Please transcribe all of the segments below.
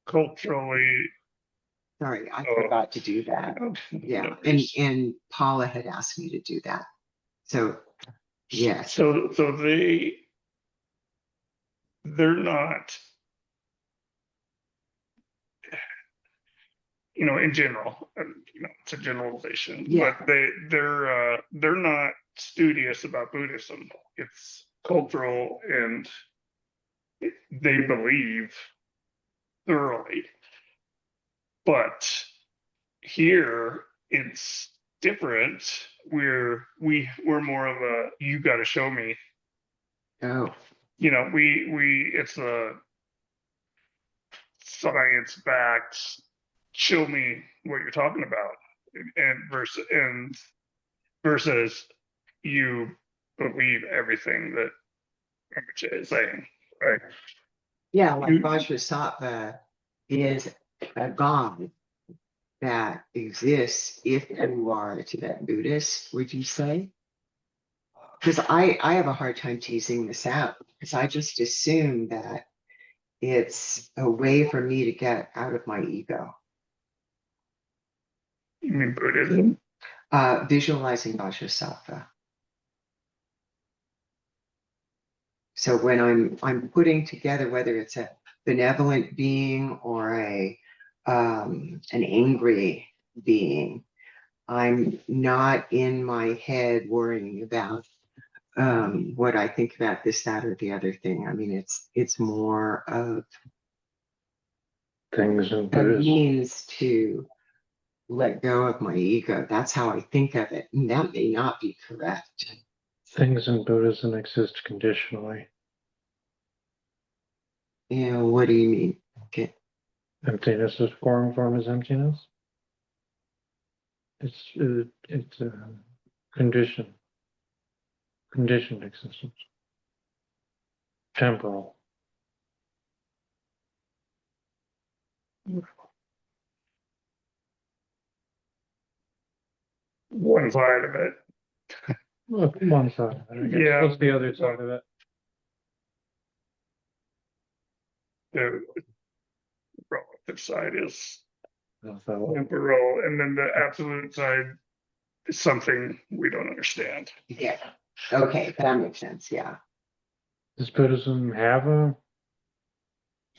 culturally. Sorry, I forgot to do that. Yeah, and Paula had asked me to do that. So, yes. So they're not, in general, it's a generalization, Yeah. but they're not studious about Buddhism. It's cultural, and they believe thoroughly. But here it's different. We're more of a you got to show me. Oh, We it's a science backed. Show me what you're talking about, and versus you believe everything that Rinpoche is saying, right? yeah, like Vajrasattva is a god that exists if you are a Tibetan Buddhist, would you say? Because I have a hard time teasing this out because I just assume that it's a way for me to get out of my ego. You mean Buddhism? Visualizing Vajrasattva. So when I'm putting together, whether it's a benevolent being or an angry being, I'm not in my head worrying about what I think about this, that, or the other thing. I mean, it's more of Things and a Buddhism. means to let go of my ego. That's how I think of it, and that may not be correct. Things in Buddhism exist conditionally. What do you mean? Okay. Emptiness is form is emptiness. It's a conditioned existence. Temporal. One side of it. Well, one side of it, I guess. Yeah. What's the other side of it? The relative side is So, temporal, and then the absolute side is something we don't understand. Yeah. Okay, that makes sense. Yeah. does Buddhism have a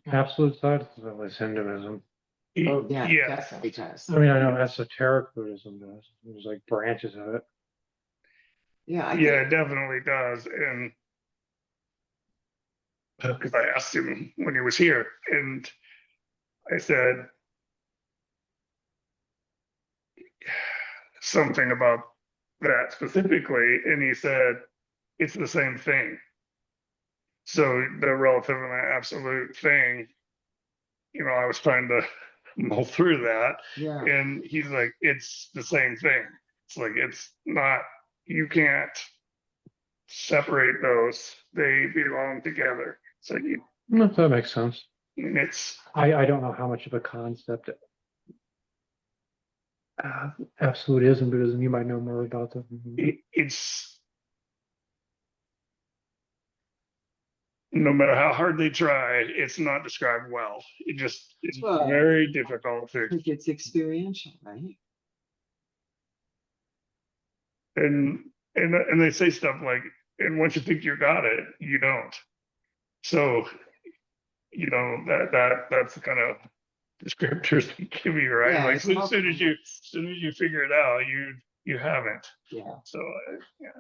absolute side? So is Hinduism. Oh, yeah, it Yeah. definitely does. I mean, I know esoteric Buddhism does. There's like branches of it. Yeah, I Yeah, think, it definitely does. And because I asked him when he was here, and I said something about that specifically, and he said it's the same thing. So the relative and the absolute thing, I was trying to mull through that, yeah. and he's like, it's the same thing. It's like it's not. You can't separate those; they belong together. So No, that makes sense. it's I don't know how much of a concept absolutism Buddhism. You might know more about them. it's no matter how hard they try, it's not described well. It's Well, very difficult I to, think it's experiential, right? and they say stuff like, and once you think you got it, you don't. So, that's the kind of descriptors they give you, right? Yeah, Like it's as soon as you figure it out, you haven't. Yeah. So, yeah,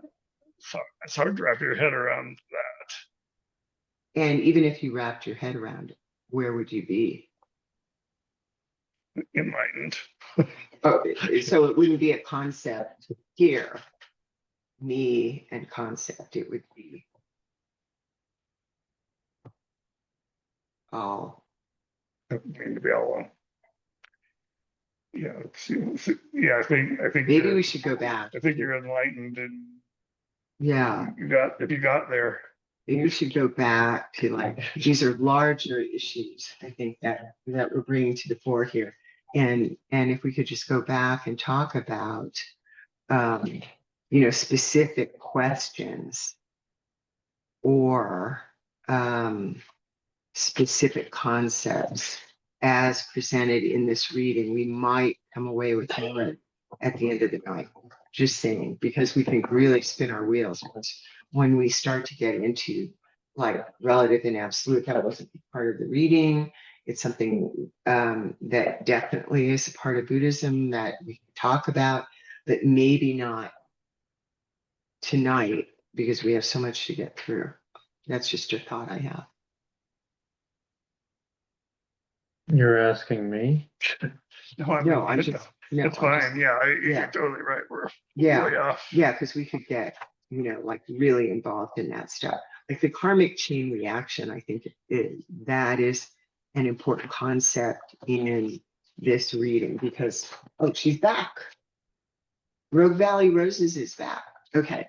it's hard to wrap your head around And even if you wrapped your head around it, where would you be? that. Enlightened. Oh, so it wouldn't be a concept here, me and concept. It would be, oh, Going to be all alone. Yeah, yeah. I think maybe we should go back. I think you're enlightened, and Yeah, if you got there. maybe we should go back to like, these are larger issues, I think that we're bringing to the fore here. And if we could just go back and talk about, specific questions or specific concepts as presented in this reading, we might come away with more at the end of the night. Just saying, because we can really spin our wheels when we start to get into like relative and absolute. That wasn't part of the reading. It's something that definitely is a part of Buddhism that we can talk about, but maybe not tonight because we have so much to get through. That's just a thought I have. You're asking me? No, I No, mean, I'm just, no, it's I'm fine. just, Yeah, yeah. you're totally right. We're yeah, way off. yeah, because we could get, like really involved in that stuff. Like the karmic chain reaction, I think that is an important concept in this reading because, oh, she's back. Rogue Valley Roses is back. Okay.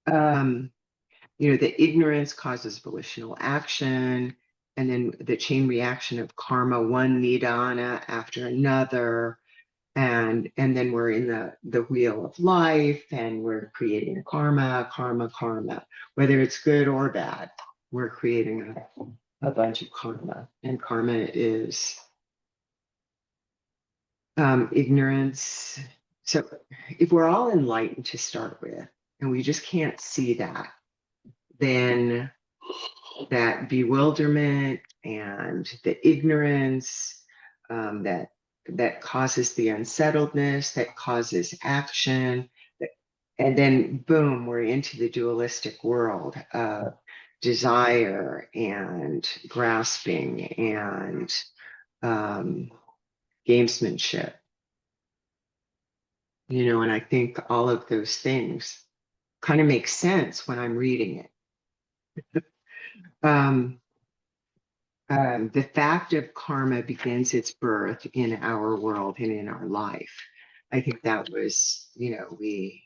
The ignorance causes volitional action, and then the chain reaction of karma, one nidana after another, and then we're in the wheel of life, and we're creating karma, whether it's good or bad. We're creating a bunch of karma, and karma is ignorance. So if we're all enlightened to start with, and we just can't see that, then that bewilderment and the ignorance that causes the unsettledness, that causes action, and then boom, we're into the dualistic world of desire and grasping and gamesmanship. And I think all of those things kind of make sense when I'm reading it. The fact of karma begins its birth in our world and in our life. I think that was, we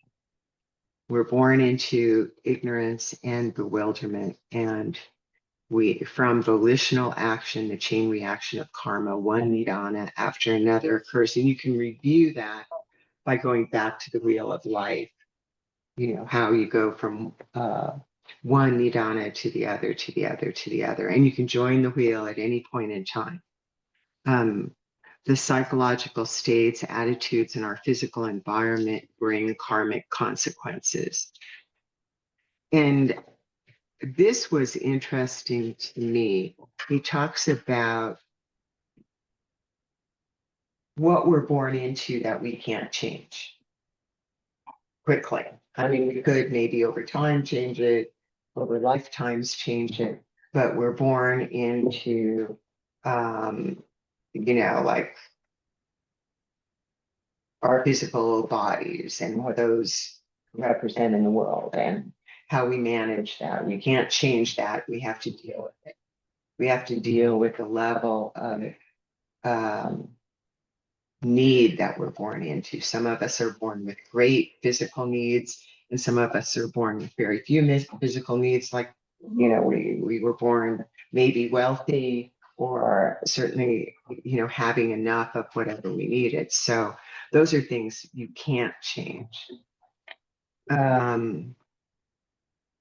were born into ignorance and bewilderment, and we, from volitional action, the chain reaction of karma, one nidana after another occurs. And you can review that by going back to the wheel of life, how you go from one nidana to the other, to the other, to the other. And you can join the wheel at any point in time. The psychological states, attitudes, and our physical environment bring karmic consequences. And this was interesting to me. He talks about what we're born into that we can't change quickly. I mean, we could maybe over time change it, over lifetimes change it, but we're born into, like our physical bodies and what those represent in the world and how we manage that. We can't change that. We have to deal with it. We have to deal with the level of need that we're born into. Some of us are born with great physical needs, and some of us are born with very few physical needs. Like, we were born maybe wealthy or certainly, having enough of whatever we needed. So those are things you can't change. And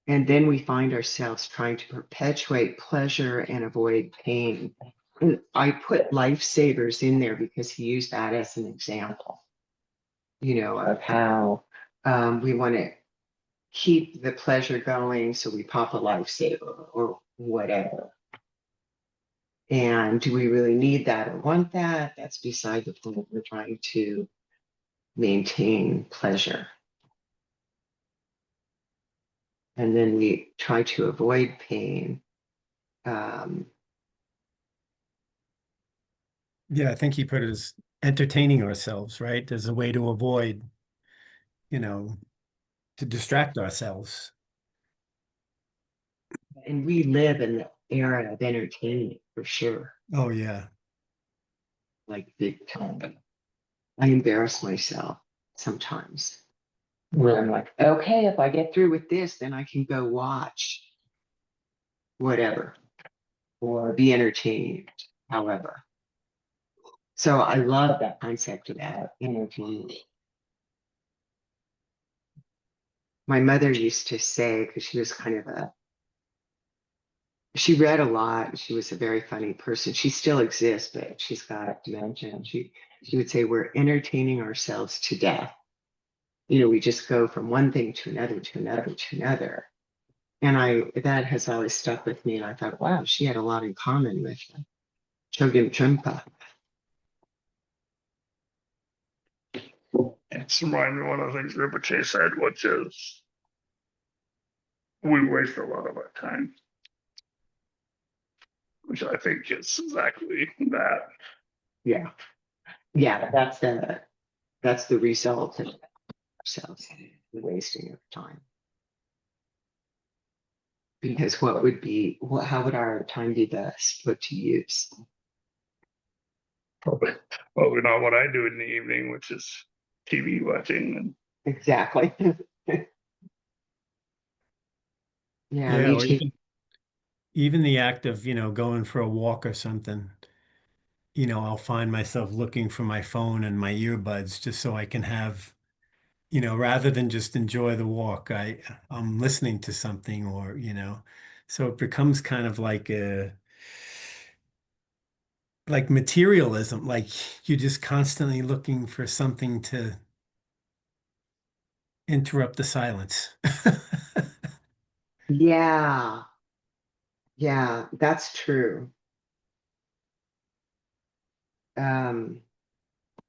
then we find ourselves trying to perpetuate pleasure and avoid pain. And I put lifesavers in there because he used that as an example, of how we want to keep the pleasure going. So we pop a lifesaver or whatever. And do we really need that or want that? That's beside the point. We're trying to maintain pleasure. And then we try to avoid pain. Yeah, I think he put it as entertaining ourselves, right? There's a way to avoid, to distract ourselves. And we live in the era of entertainment for sure, Oh, yeah. like big time. I embarrass myself sometimes. Well, I'm like, okay, if I get through with this, then I can go watch whatever or be entertained, however. So I love that concept of that entertainment. My mother used to say, because she was kind of She read a lot. She was a very funny person. She still exists, but she's got dementia. And she would say, "We're entertaining ourselves to death. We just go from one thing to another, to another, to another." And that has always stuck with me. And I thought, wow, she had a lot in common with Chogyam Trungpa. It's reminding me of one of the things Rinpoche said, which is we waste a lot of our time, which I think is exactly that. Yeah. Yeah, that's the result of ourselves, the wasting of time. Because how would our time be best put to use? Probably not what I do in the evening, which is TV watching. And Exactly. Yeah, Yeah, me or too. even the act of, going for a walk or something, I'll find myself looking for my phone and my earbuds just so I can have, rather than just enjoy the walk, I'm listening to something or, so it becomes kind of like materialism, like you're just constantly looking for something to interrupt the silence. Yeah, yeah, that's true. Um,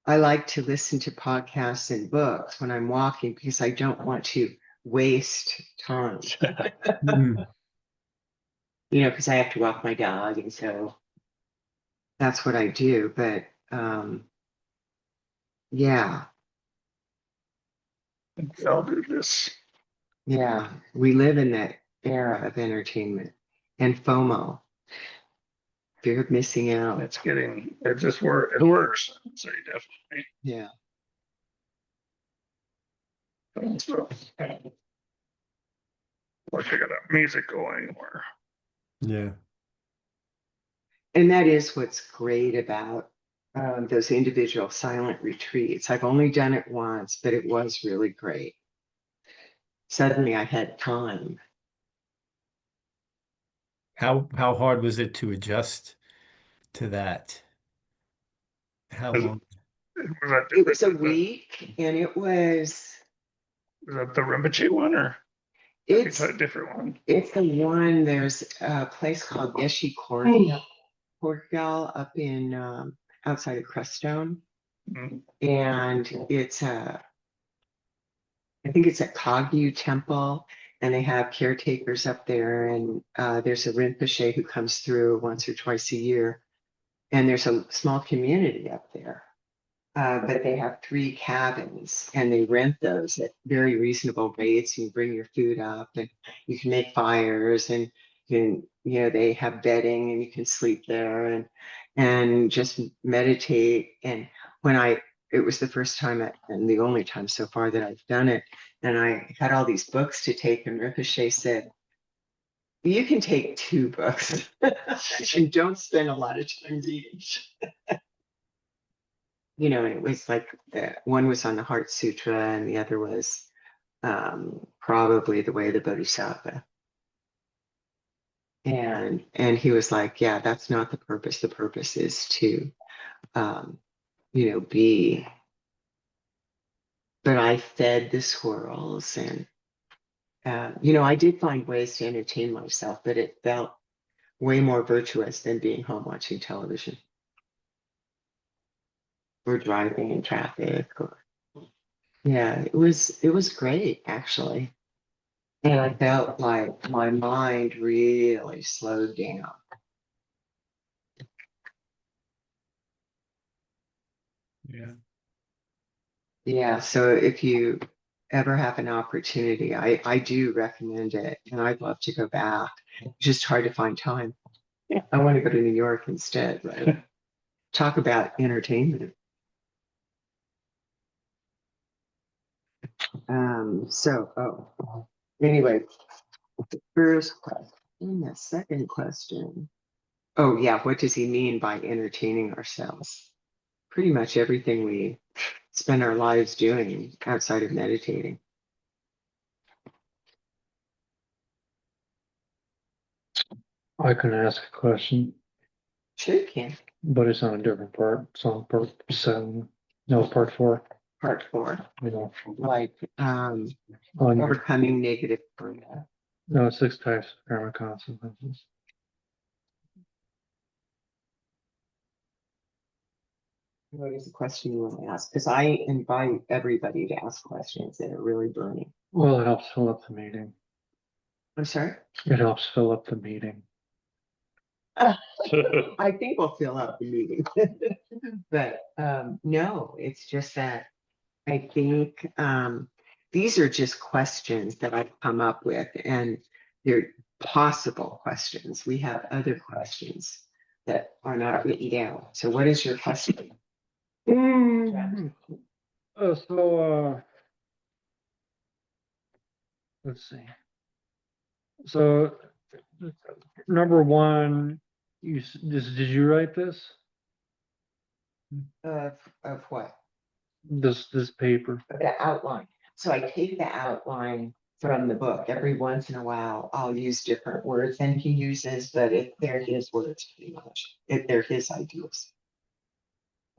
I like to listen to podcasts and books when I'm walking because I don't want to waste time. Mm. Because I have to walk my dog, and so that's what I do. But yeah, I'll do this. yeah, we live in that era of entertainment and FOMO, fear of missing out. It just works. It works. So definitely. Yeah. So, like I got a music going or Yeah. And that is what's great about those individual silent retreats. I've only done it once, but it was really great. Suddenly I had time. How hard was it to adjust to that? How was long? It was a week and it was, that the Rinpoche one or it's, a different one? it's the one, there's a place called Geshe Korgal up in outside of Crestone. Mm. And I think it's a Kagyu temple, and they have caretakers up there. And there's a Rinpoche who comes through once or twice a year. And there's a small community up there. But they have 3 cabins and they rent those at very reasonable rates. You bring your food up and you can make fires and they have bedding and you can sleep there and just meditate. And it was the first time and the only time so far that I've done it. And I had all these books to take and Rinpoche said, "You can take 2 books and don't spend a lot of time reading." It was like one was on the Heart Sutra and the other was probably the Way of the Bodhisattva. And he was like, "Yeah, that's not the purpose. The purpose is to, um, be." But I fed the squirrels, and I did find ways to entertain myself, but it felt way more virtuous than being home watching television or driving in traffic. Yeah, it was great actually. And I felt like my mind really slowed down. Yeah. Yeah. So if you ever have an opportunity, I do recommend it. And I'd love to go back. It's just hard to find time. I want to go to New York instead, right? Talk about entertainment. Anyway, first question, the second question. Oh, yeah. What does he mean by entertaining ourselves? Pretty much everything we spend our lives doing outside of meditating. I can ask a question, Sure you can. but it's on a different part. It's on part 7. No, part 4. Part 4, You know, like, on overcoming negative karma. no 6 types of karma consequences. What is the question you want to ask? Because I invite everybody to ask questions that are really burning. Well, it helps fill up the meeting. I'm sorry? It helps fill up the meeting. I think we'll fill up the meeting. But no, it's just that I think these are just questions that I've come up with, and they're possible questions. We have other questions that are not written down. So what is your question? Let's see. So number 1, did you write this? Of what? This paper. The outline. So I take the outline from the book. Every once in a while, I'll use different words than he uses, but if they're his words, pretty much, if they're his ideas.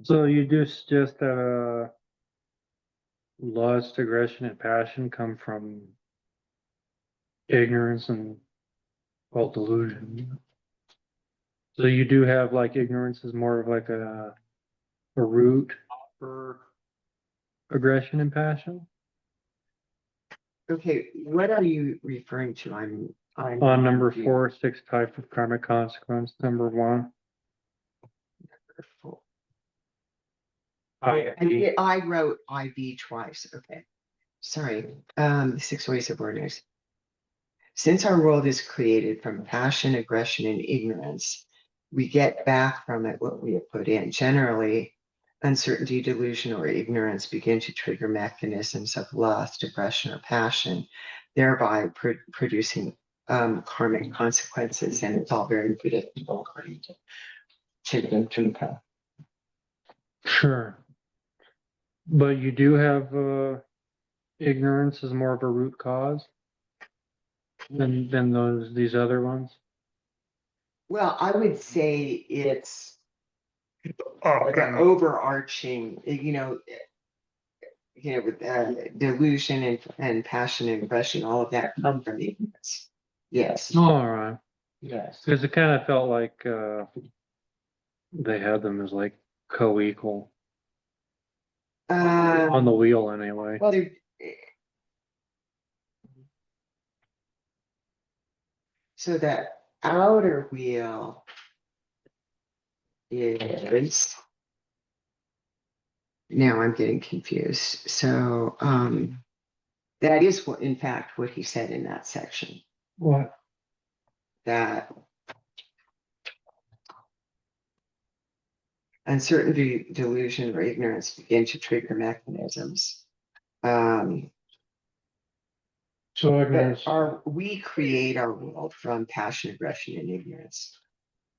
So you do suggest that lust, aggression, and passion come from ignorance and, well, delusion. So you do have like ignorance is more of like a root for aggression and passion. Okay, what are you referring to? I'm On number 4, 6 type of karmic consequence. Number 1. I wrote IV twice. Okay. Sorry. 6 ways of ordinance. Since our world is created from passion, aggression, and ignorance, we get back from it what we have put in. Generally, uncertainty, delusion, or ignorance begin to trigger mechanisms of lust, aggression, or passion, thereby producing karmic consequences. And it's all very predictable according to Chintampa. Sure. But you do have ignorance is more of a root cause than these other ones. Well, I would say it's Oh, like an overarching, with delusion and passion and aggression, all of that come from ignorance. Yes, All right. yes. Because it kind of felt like they had them as like co-equal on the wheel anyway. Well, so that outer wheel is, now I'm getting confused. So that is what, in fact, what he said in that section, What? that uncertainty, delusion, or ignorance begin to trigger mechanisms. So ignorance. We create our world from passion, aggression, and ignorance.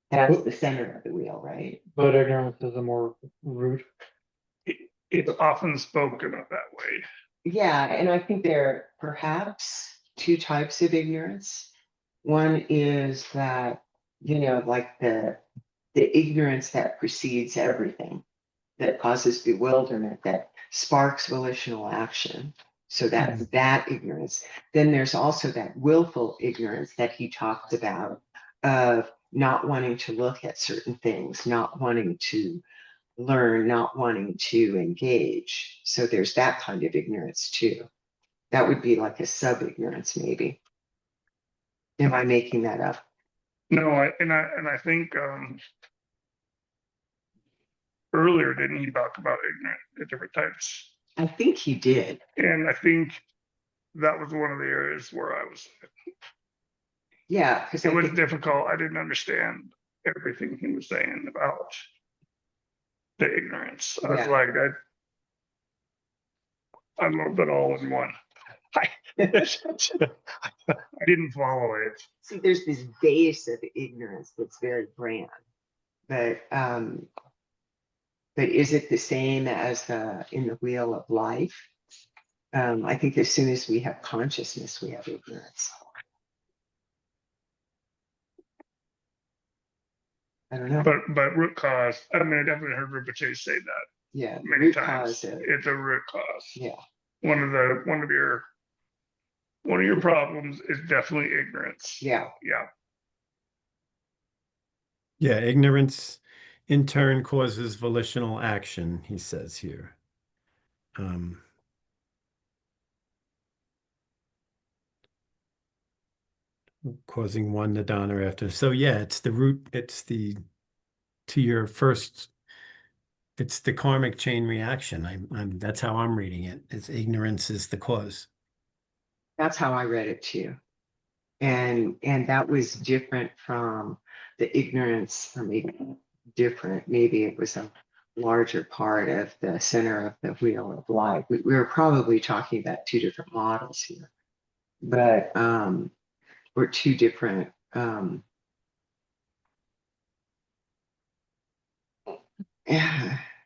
That's the center of the wheel, right? But ignorance is a more root. it's often spoken of that way. Yeah, and I think there are perhaps 2 types of ignorance. One is that, like the ignorance that precedes everything, that causes bewilderment, that sparks volitional action. So that's that ignorance. Then there's also that willful ignorance that he talked about, of not wanting to look at certain things, not wanting to learn, not wanting to engage. So there's that kind of ignorance too. That would be like a sub-ignorance, maybe. Am I making that up? No, I think earlier didn't he talk about ignorant, the different types? I think he did. And I think that was one of the areas where I was. Yeah, because It was difficult. I didn't understand everything he was saying about the ignorance. I was Yeah. like, I lumped it all in one. I didn't follow it. See, there's this base of ignorance that's very grand, but is it the same as in the wheel of life? I think as soon as we have consciousness, we have ignorance. I don't know. but root cause, I mean, I definitely heard Rinpoche say that Yeah, many root times. cause of, It's a root cause. yeah, One of your problems is definitely ignorance. yeah. Yeah. Yeah, ignorance in turn causes volitional action, he says here. Causing one nidana after. So yeah, it's the root, to your first, it's the karmic chain reaction. That's how I'm reading it. It's ignorance is the cause. That's how I read it too. And that was different from the ignorance, or maybe different. Maybe it was a larger part of the center of the wheel of life. We were probably talking about two different models here, but or two different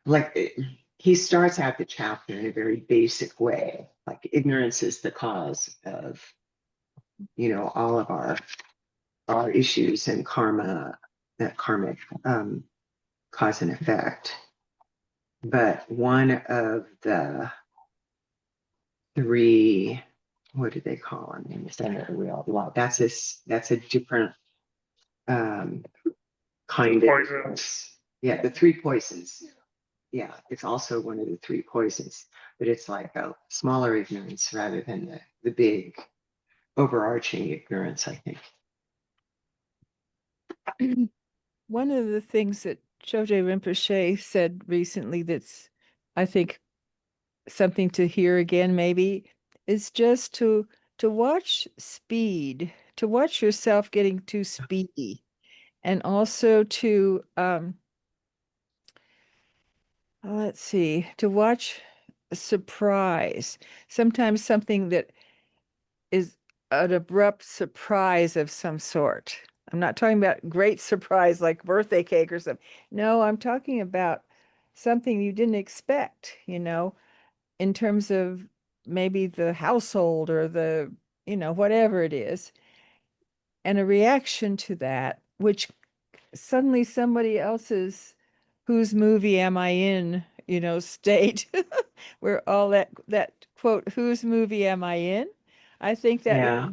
like he starts out the chapter in a very basic way, like ignorance is the cause of, all of our issues and karma, that karmic cause and effect. But one of the three, what do they call them in the center of the wheel? Well, that's a different um, kind of, Poisons. yeah, the three poisons. Yeah, it's also one of the three poisons, but it's like a smaller ignorance rather than the big overarching ignorance, I think. One of the things that Choje Rinpoche said recently that's, I think, something to hear again maybe, is just to watch speed, to watch yourself getting too speedy, and also to let's see, to watch a surprise. Sometimes something that is an abrupt surprise of some sort. I'm not talking about great surprise like birthday cake or something. No, I'm talking about something you didn't expect, in terms of maybe the household or whatever it is. And a reaction to that, which suddenly somebody else's whose movie am I in, state where all that quote, whose movie am I in? I think that Yeah.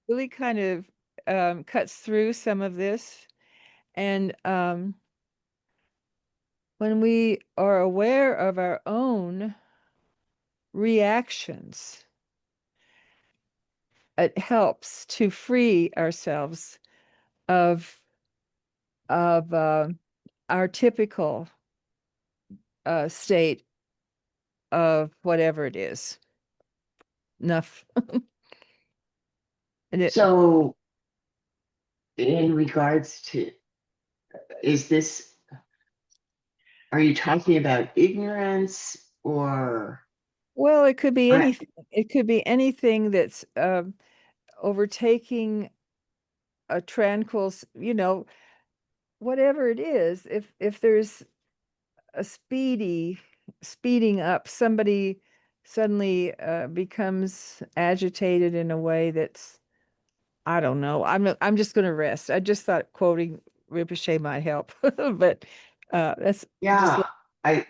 really kind of cuts through some of this. And when we are aware of our own reactions, it helps to free ourselves of our typical state of whatever it is. Enough. And So, in regards to, is this, are you talking about ignorance or? well, it could be I, anything. It could be anything that's overtaking a tranquil, whatever it is. If there's a speeding up, somebody suddenly becomes agitated in a way that's, I don't know. I'm just going to rest. I just thought quoting Rinpoche might help, but that's just yeah, I,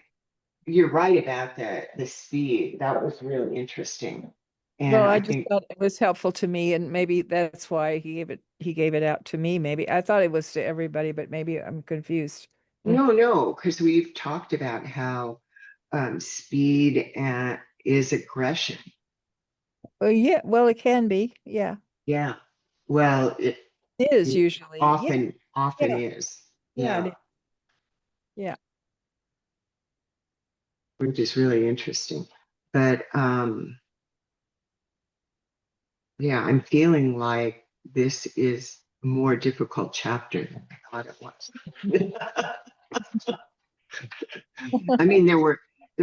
you're right about the speed. That was really interesting. And well, I I just think, thought it was helpful to me, and maybe that's why he gave it out to me. Maybe I thought it was to everybody, but maybe I'm confused. no, because we've talked about how speed is aggression. Well, yeah, well, it can be. Yeah, Yeah. Well, it is it usually. Yeah, often yeah, is. yeah, Yeah. yeah. Which is really interesting. But yeah, I'm feeling like this is a more difficult chapter than I thought it was. I mean, there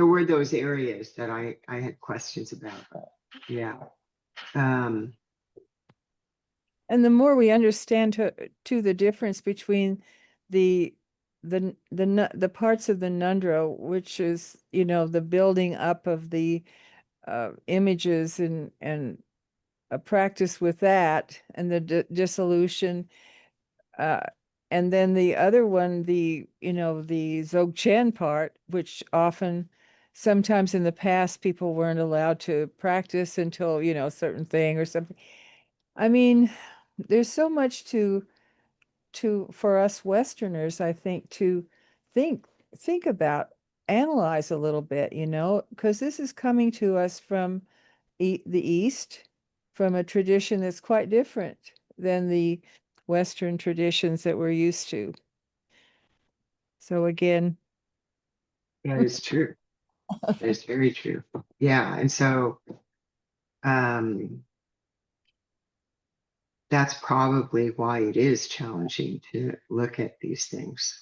were those areas that I had questions about, but yeah. Um, And the more we understand to the difference between the the parts of the Nundro, which is the building up of the images and a practice with that, and the dissolution, uh, And then the other one, the Dzogchen part, which often, sometimes in the past, people weren't allowed to practice until, a certain thing or something. I mean, there's so much for us Westerners, I think, to think about, analyze a little bit, because this is coming to us from the East, from a tradition that's quite different than the Western traditions that we're used to. So again, That is true. That is very true. Yeah. And so that's probably why it is challenging to look at these things.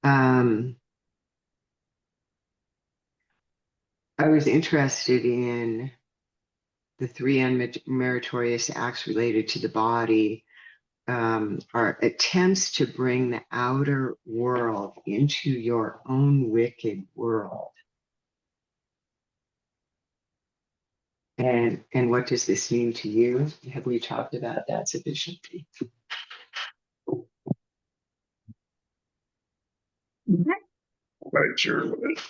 I was interested in the three unmeritorious acts related to the body, are attempts to bring the outer world into your own wicked world. And what does this mean to you? Have we talked about that sufficiently? Quite sure what it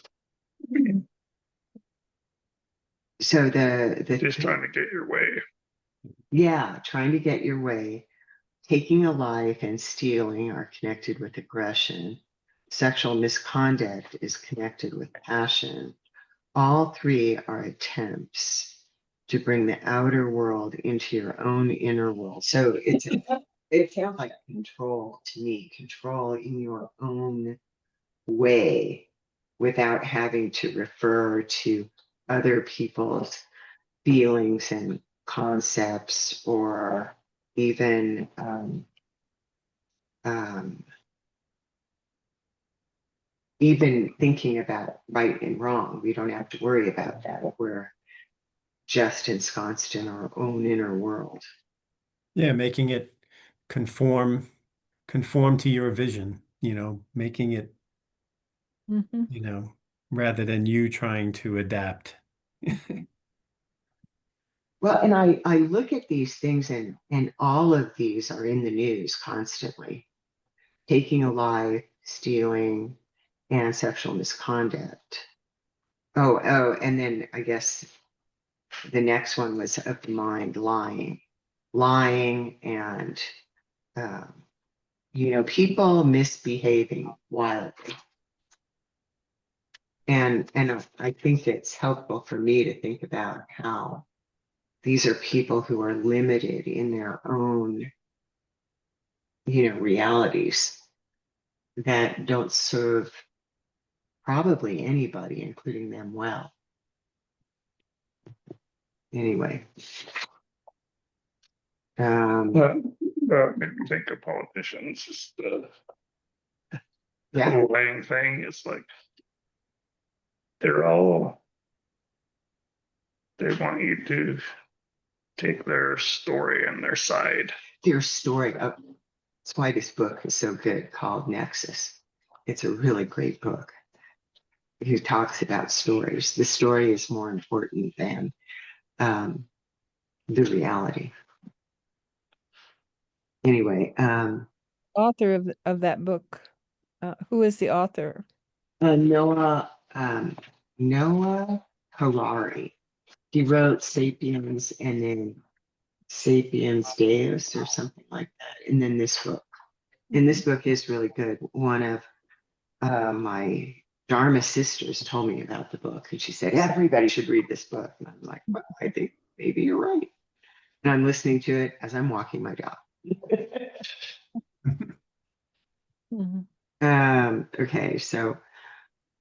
means. So the Just trying to get your way. yeah, trying to get your way, taking a life and stealing are connected with aggression. Sexual misconduct is connected with passion. All three are attempts to bring the outer world into your own inner world. So it sounds like control to me, control in your own way without having to refer to other people's feelings and concepts, or even even thinking about right and wrong. We don't have to worry about that if we're just ensconced in our own inner world. Yeah, making it conform to your vision, making it, mhm. rather than you trying to adapt. Well, and I look at these things, and all of these are in the news constantly. Taking a life, stealing, and sexual misconduct. Oh, and then I guess the next one was of the mind, lying, and people misbehaving wildly. And I think it's helpful for me to think about how these are people who are limited in their own, realities that don't serve probably anybody, including them, well. Anyway. That made me think of politicians. Just the Yeah, whole lying thing. It's like they're all, they want you to take their story and their side. their story. That's why this book is so good, called Nexus. It's a really great book. He talks about stories. The story is more important than the reality. Anyway, Author of that book. Who is the author? Noah Harari. He wrote Sapiens and then Sapiens Deus or something like that. And then this book. And this book is really good. One of my Dharma sisters told me about the book, and she said, everybody should read this book. And I'm like, well, I think maybe you're right. And I'm listening to it as I'm walking my dog. Mhm. Okay, so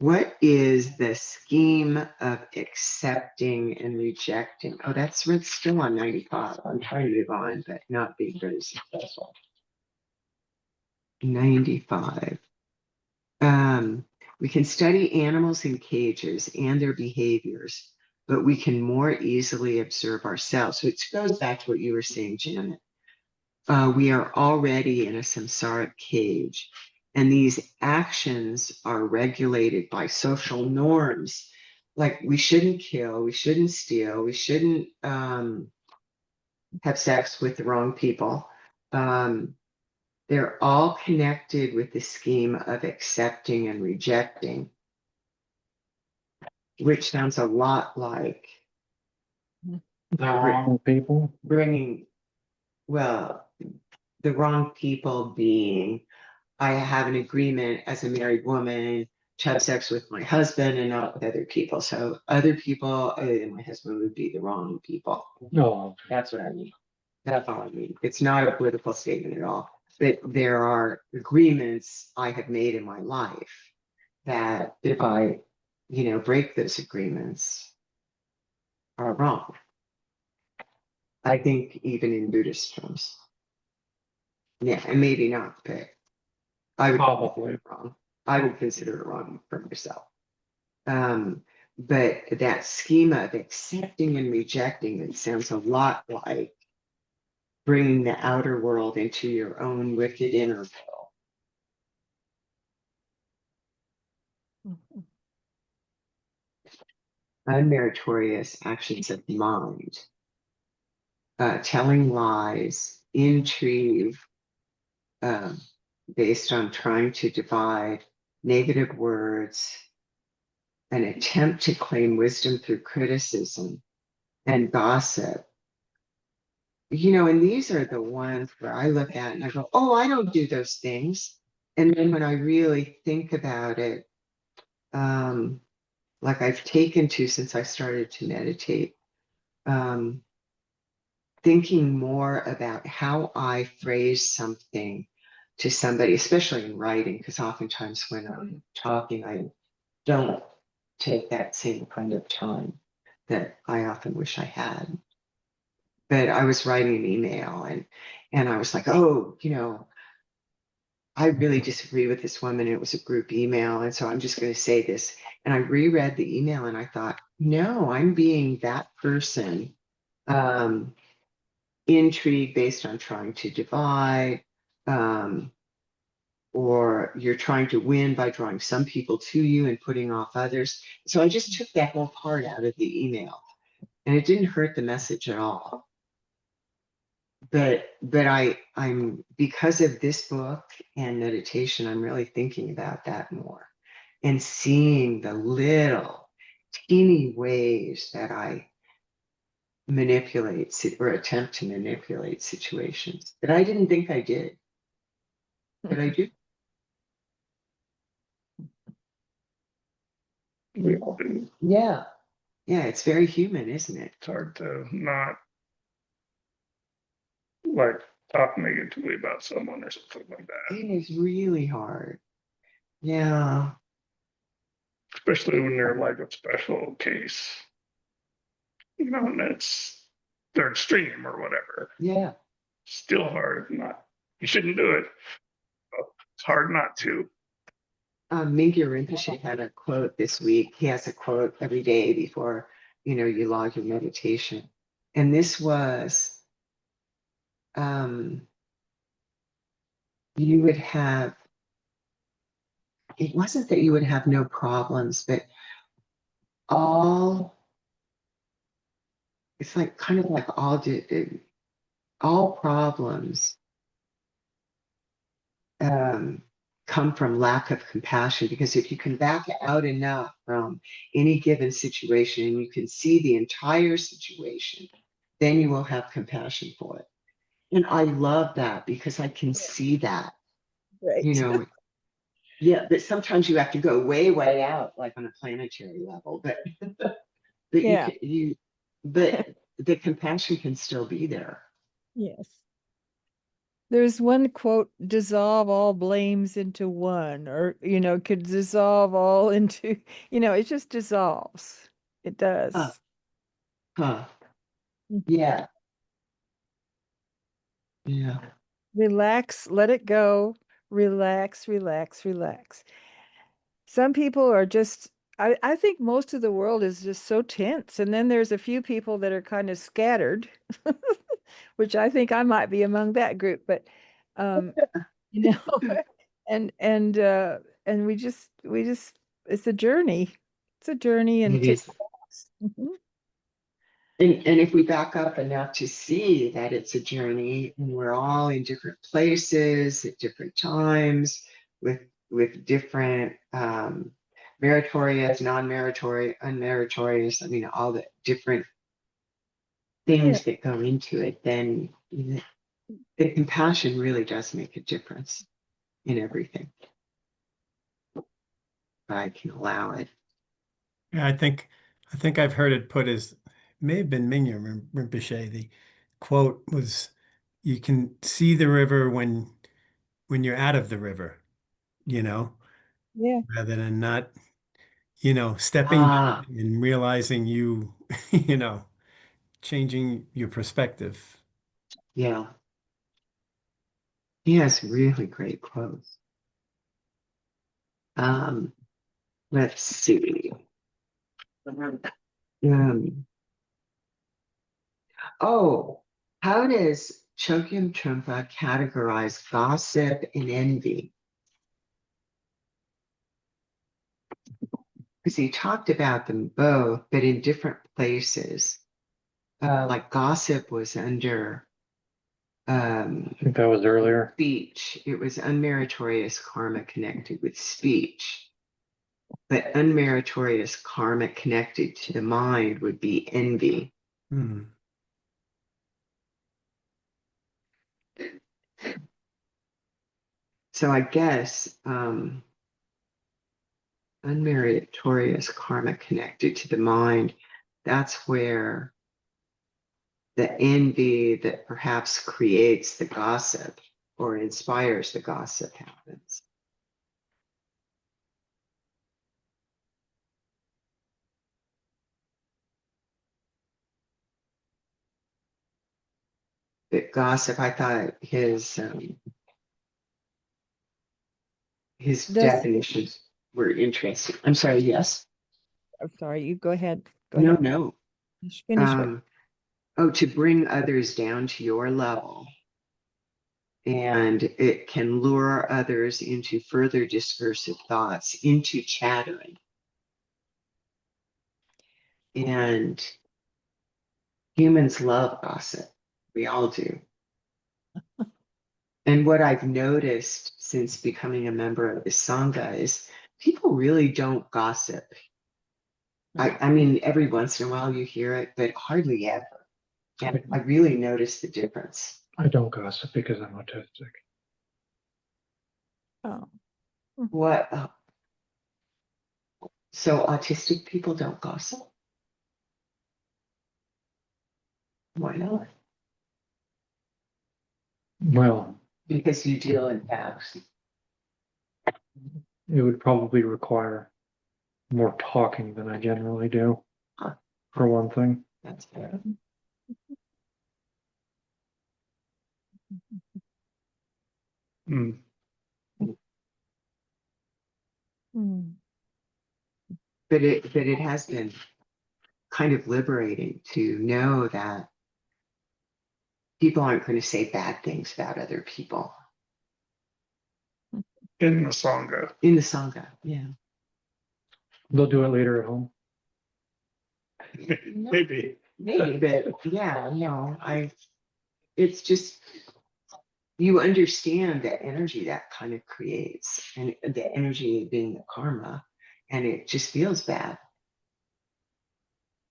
what is the scheme of accepting and rejecting? Oh, it's still on 95. I'm trying to move on, but not being very successful. 95. We can study animals in cages and their behaviors, but we can more easily observe ourselves. Which goes back to what you were saying, Janet. We are already in a samsaric cage, and these actions are regulated by social norms. Like we shouldn't kill, we shouldn't steal, we shouldn't have sex with the wrong people. they're all connected with the scheme of accepting and rejecting, which sounds a lot like The wrong people. bringing, well, the wrong people being, I have an agreement as a married woman to have sex with my husband and not with other people. So other people other than my husband would be the wrong people. No, That's what I mean. That's all I mean. It's not a political statement at all. But there are agreements I have made in my life that if I, break those agreements are wrong. I think even in Buddhist terms. Yeah, and maybe not, but I would Probably. consider it wrong. I would consider it wrong for myself. But that schema of accepting and rejecting, it sounds a lot like bringing the outer world into your own wicked inner world. Unmeritorious actions of mind, telling lies, intrigue, based on trying to divide, negative words, an attempt to claim wisdom through criticism, and gossip. And these are the ones where I look at and I go, oh, I don't do those things. And then when I really think about it, like I've taken to since I started to meditate, thinking more about how I phrase something to somebody, especially in writing, because oftentimes when I'm talking, I don't take that same kind of time that I often wish I had. But I was writing an email and I was like, oh, I really disagree with this woman. It was a group email. And so I'm just going to say this. And I reread the email and I thought, no, I'm being that person, intrigue based on trying to divide, or you're trying to win by drawing some people to you and putting off others. So I just took that whole part out of the email and it didn't hurt the message at all. But I'm because of this book and meditation, I'm really thinking about that more and seeing the little teeny ways that I manipulate or attempt to manipulate situations that I didn't think I did, but I do. We all do. Yeah. Yeah, it's very human, isn't it? It's hard to not like talk negatively about someone or something like that, It is really hard. Yeah. especially when they're like a special case, and it's they're extreme or whatever. Yeah. Still hard not. You shouldn't do it. But it's hard not to. Mingyur Rinpoche had a quote this week. He has a quote every day before, you log your meditation. And this was, you would have, it wasn't that you would have no problems, but it's like kind of like all problems come from lack of compassion, because if you can back out enough from any given situation and you can see the entire situation, then you will have compassion for it. And I love that because I can see that, Right. yeah, but sometimes you have to go way, way out, like on a planetary level, but Yeah. but the compassion can still be there. Yes. There's one quote, dissolve all blames into one, or, could dissolve all into, it just dissolves. It Huh, does. huh. Mhm. Yeah, yeah. Relax, let it go. Relax, relax, relax. Some people are just, I think most of the world is just so tense. And then there's a few people that are kind of scattered, which I think I might be among that group. But you know, and and uh and we just it's a journey. It's a journey and It takes is. Mhm. And if we back up enough to see that it's a journey and we're all in different places at different times with different meritorious, non-meritorious, unmeritorious, I mean, all the different things that go into it, then the compassion really does make a difference in everything. I can allow it. Yeah, I think I've heard it put as, may have been Mingyur Rinpoche. The quote was, "You can see the river when you're out of the river, you know, Yeah. rather than not, you know, stepping back Ah, and realizing you, you know, changing your perspective." yeah. He has really great quotes. Um, let's see. Oh, how does Chogyam Trungpa categorize gossip and envy? Because he talked about them both, but in different places. Like gossip was under I think that was earlier. speech. It was unmeritorious karma connected with speech. But unmeritorious karma connected to the mind would be envy. Hmm. So I guess unmeritorious karma connected to the mind, that's where the envy that perhaps creates the gossip or inspires the gossip happens. But gossip, I thought his Does, definitions were interesting. I'm sorry, yes. I'm sorry, you go ahead. Go No, ahead. no. Just finish what. Oh, to bring others down to your level. And it can lure others into further discursive thoughts, into chattering. And humans love gossip. We all do. And what I've noticed since becoming a member of the Sangha is people really don't gossip. I mean, every once in a while you hear it, but hardly ever. And I really noticed the difference. I don't gossip because I'm autistic. Oh, What? So autistic people don't gossip? Why not? Well, Because you deal in facts. it would probably require more talking than I generally do, Huh. for one thing. That's fair. Hmm. hmm. But it has been kind of liberating to know that people aren't going to say bad things about other people In the Sangha. in the Sangha. Yeah. They'll do it later at home. Maybe. Maybe, but yeah, no, it's just, you understand the energy that kind of creates and the energy being the karma, and it just feels bad.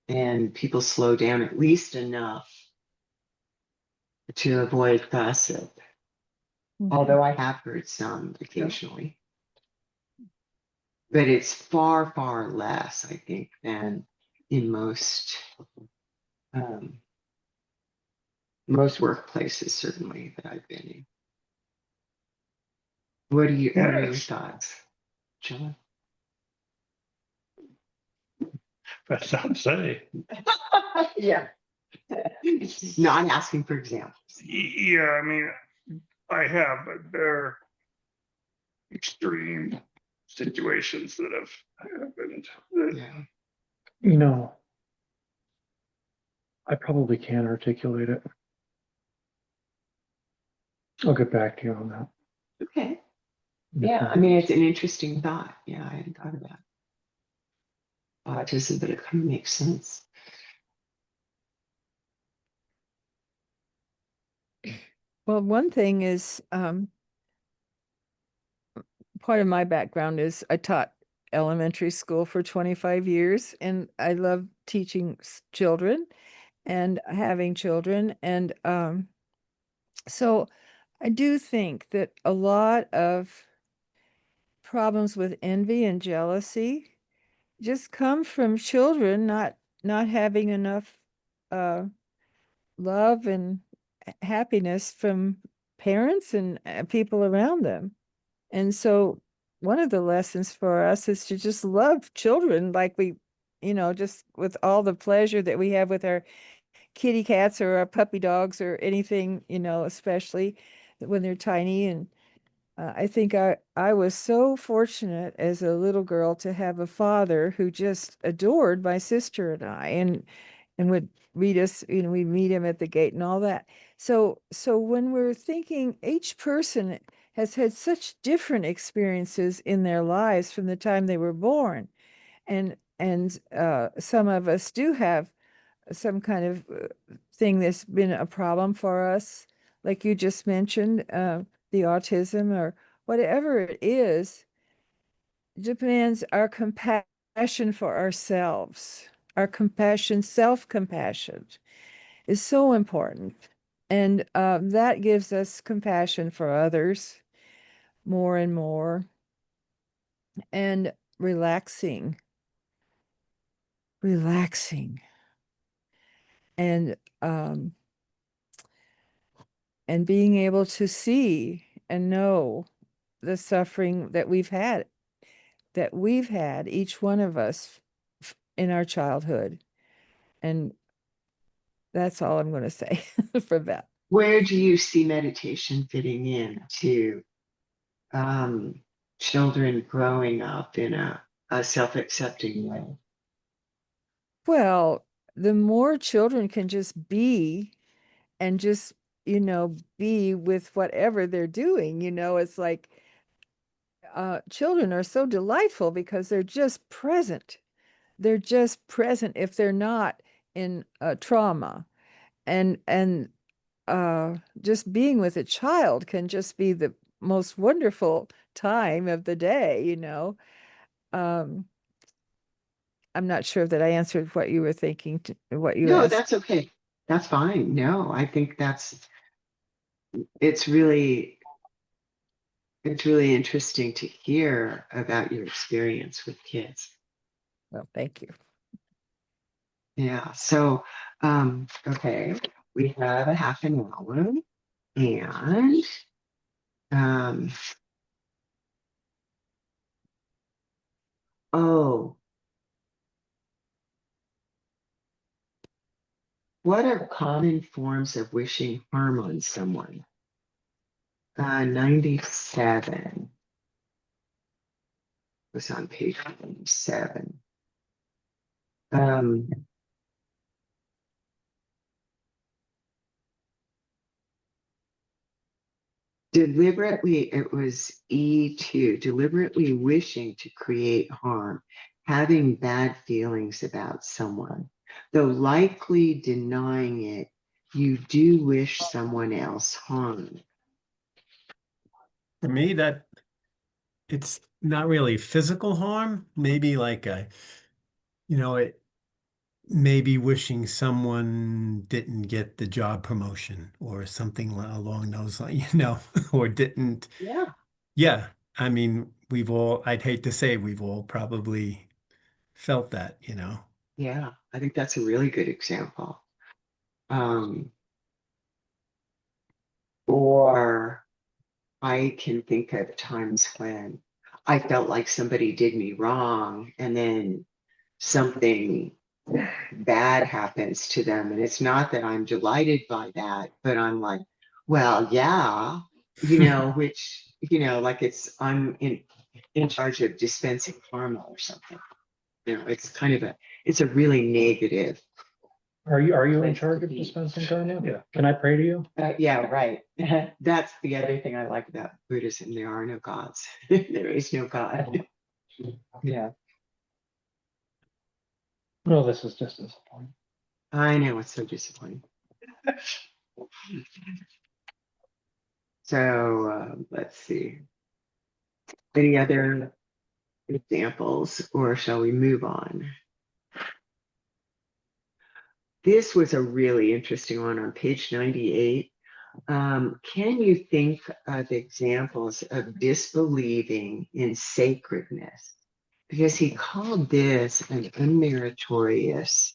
And people slow down at least enough to avoid gossip. Although I have heard some occasionally. But it's far, far less, I think, than in most workplaces, certainly, that I've been in. What are your Yes. thoughts, John? That's not to say. Yeah. Not asking for examples. Yeah, I mean, I have, but they're extreme situations that have happened. Yeah. You know, I probably can't articulate it. I'll get back to you on that. Okay. Yeah, I mean, it's an interesting thought. Yeah, I hadn't thought about autism, but it kind of makes sense. Well, one thing is, part of my background is I taught elementary school for 25 years, and I love teaching children and having children. And so I do think that a lot of problems with envy and jealousy just come from children not having enough uh, love and happiness from parents and people around them. And so one of the lessons for us is to just love children like we, just with all the pleasure that we have with our kitty cats or our puppy dogs or anything, especially when they're tiny. And I think I was so fortunate as a little girl to have a father who just adored my sister and I, and would read us, we'd meet him at the gate and all that. So when we're thinking, each person has had such different experiences in their lives from the time they were born, and some of us do have some kind of thing that's been a problem for us, like you just mentioned, the autism or whatever it is, demands our compassion for ourselves. Our compassion, self-compassion is so important. And that gives us compassion for others more and more. And relaxing, and um, and being able to see and know the suffering that we've had, each one of us in our childhood. And that's all I'm going to say for that. Where do you see meditation fitting in to children growing up in a self-accepting way? Well, the more children can just be and just, be with whatever they're doing, it's like children are so delightful because they're just present. They're just present if they're not in trauma. And just being with a child can just be the most wonderful time of the day. Um, I'm not sure that I answered what you were thinking, what you No, asked. that's okay. That's fine. No, I think it's really it's really interesting to hear about your experience with kids. Well, thank you. Yeah. So, okay, we have a half an hour, and um, oh, what are common forms of wishing harm on someone? 97 was on page 97. Um, Deliberately, it was E2, deliberately wishing to create harm, having bad feelings about someone. Though likely denying it, you do wish someone else harm. For me, that it's not really physical harm, maybe like it maybe wishing someone didn't get the job promotion or something along those lines, or didn't. Yeah. Yeah. I mean, I'd hate to say we've all probably felt that. Yeah, I think that's a really good example. Um, or I can think of times when I felt like somebody did me wrong, and then something bad happens to them. And it's not that I'm delighted by that, but I'm like, well, yeah, which, like I'm in charge of dispensing karma or something. It's a really negative. Are you in Place charge to of be. dispensing karma? Yeah. Can I pray to you? Yeah, right. That's the other thing I like about Buddhism. There are no gods. There is no God. Yeah, No, this is just disappointing. I know, it's so disappointing. So let's see. Any other examples, or shall we move on? This was a really interesting one on page 98. Can you think of examples of disbelieving in sacredness? Because he called this an unmeritorious,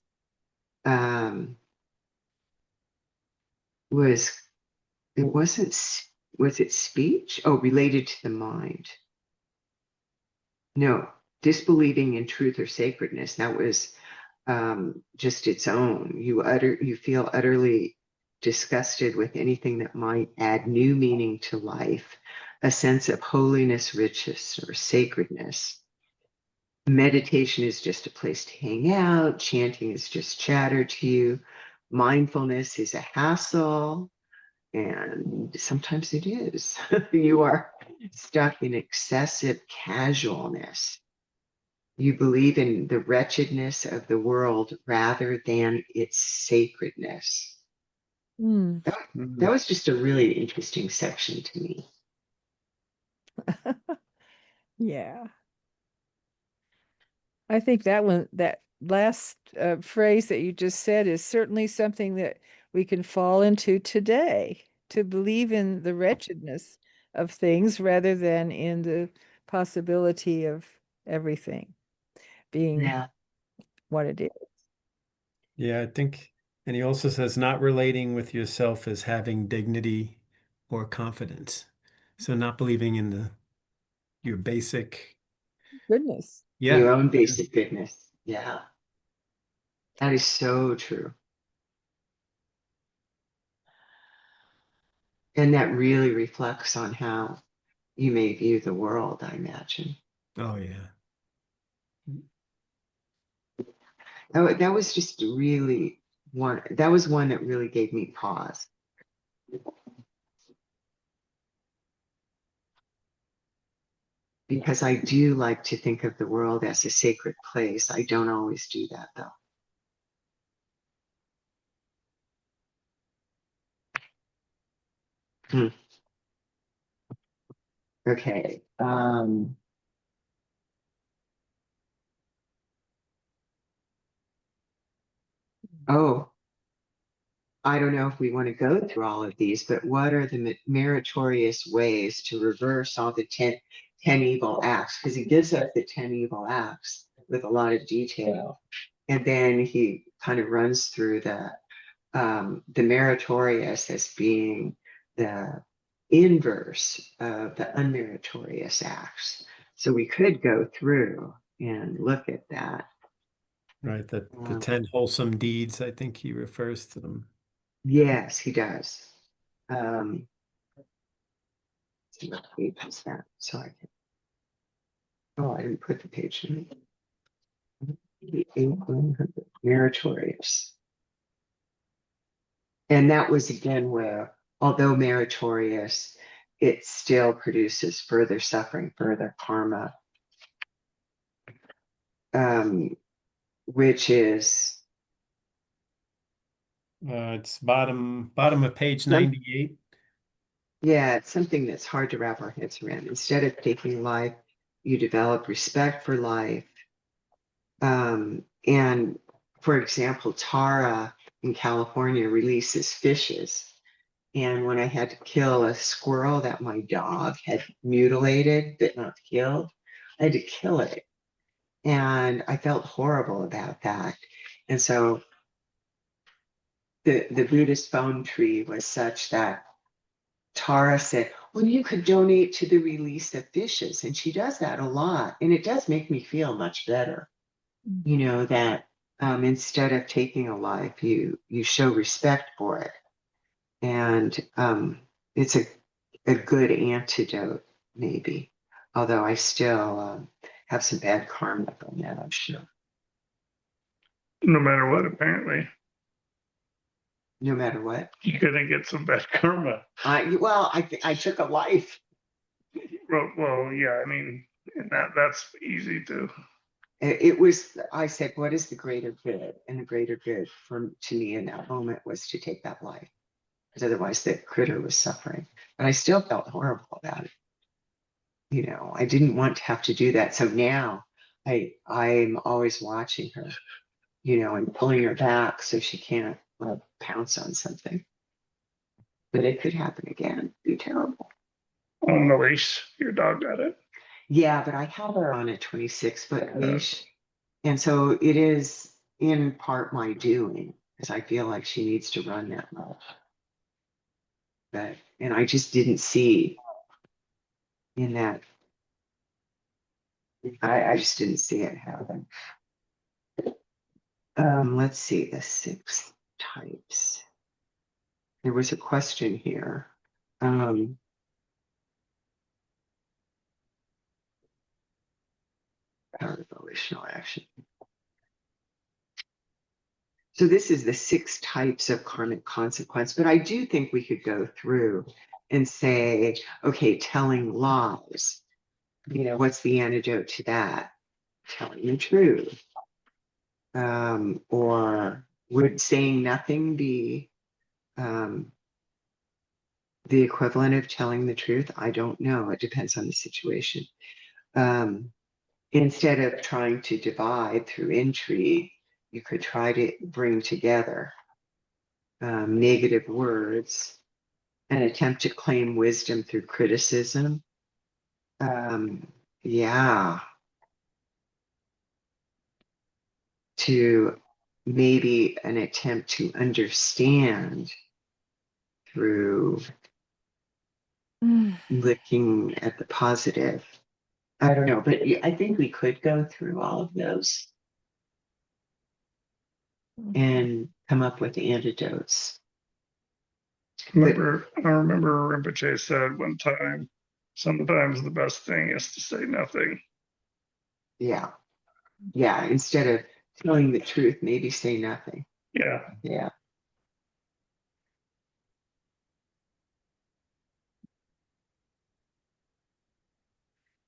was it wasn't, was it speech? Oh, related to the mind. No, disbelieving in truth or sacredness. That was just its own. You feel utterly disgusted with anything that might add new meaning to life, a sense of holiness, richness, or sacredness. Meditation is just a place to hang out. Chanting is just chatter to you. Mindfulness is a hassle. And sometimes it is. You are stuck in excessive casualness. You believe in the wretchedness of the world rather than its sacredness. Hmm. That was just a really interesting section to me. Yeah. I think that one, that last phrase that you just said is certainly something that we can fall into today, to believe in the wretchedness of things rather than in the possibility of everything being Yeah. what it is. Yeah, I think, and he also says not relating with yourself as having dignity or confidence. So not believing in your basic, Goodness. Your yeah, own basic goodness. Yeah. That is so true. And that really reflects on how you may view the world, I imagine. oh yeah. That was just really one, that was one that really gave me pause. Because I do like to think of the world as a sacred place. I don't always do that though. Hmm. Okay. Oh, I don't know if we want to go through all of these, but what are the meritorious ways to reverse all the 10 evil acts? Because he gives us the 10 evil acts with a lot of detail. And then he kind of runs through the meritorious as being the inverse of the unmeritorious acts. So we could go through and look at that. Right. The Um, 10 wholesome deeds, I think he refers to them. yes, he does. Um, see what page is that? So I can. Oh, I didn't put the page in. 100 meritorious. And that was again where, although meritorious, it still produces further suffering, further karma, which is It's bottom of page some, 98. yeah, it's something that's hard to wrap our heads around. Instead of taking life, you develop respect for life. And for example, Tara in California releases fishes. And when I had to kill a squirrel that my dog had mutilated but not killed, I had to kill it. And I felt horrible about that. And so the Buddhist phone tree was such that Tara said, well, you could donate to the release of fishes. And she does that a lot. And it does make me feel much better, you know, that instead of taking a life, you show respect for it. And it's a good antidote, maybe. Although I still have some bad karma from that, I'm sure. No matter what, apparently, No matter what. you're gonna get some bad karma. I took a life. Well, yeah, I mean, and that's easy to. It was, I said, what is the greater good? And the greater good to me in that moment was to take that life. because otherwise the critter was suffering. But I still felt horrible about it. You know, I didn't want to have to do that. So now I'm always watching her, you know, and pulling her back so she can't pounce on something. But it could happen again. It'd be terrible. On the leash, your dog got it. Yeah, but I have her on a 26-foot leash. And so it is in part my doing because I feel like she needs to run that much. But, and I just didn't see in that. I just didn't see it happen. Let's see the 6 types. There was a question here. Power of volitional action. So this is the 6 types of karmic consequence, but I do think we could go through and say, okay, telling lies, you know, what's the antidote to that? Telling the truth. Or would saying nothing be the equivalent of telling the truth? I don't know. It depends on the situation. Instead of trying to divide through intrigue, you could try to bring together negative words and attempt to claim wisdom through criticism. Yeah. To maybe an attempt to understand through looking at the positive. I don't know, but I think we could go through all of those and come up with antidotes. I remember Rinpoche said one time, sometimes the best thing is to say nothing. Yeah. Yeah. Instead of telling the truth, maybe say nothing. Yeah. Yeah.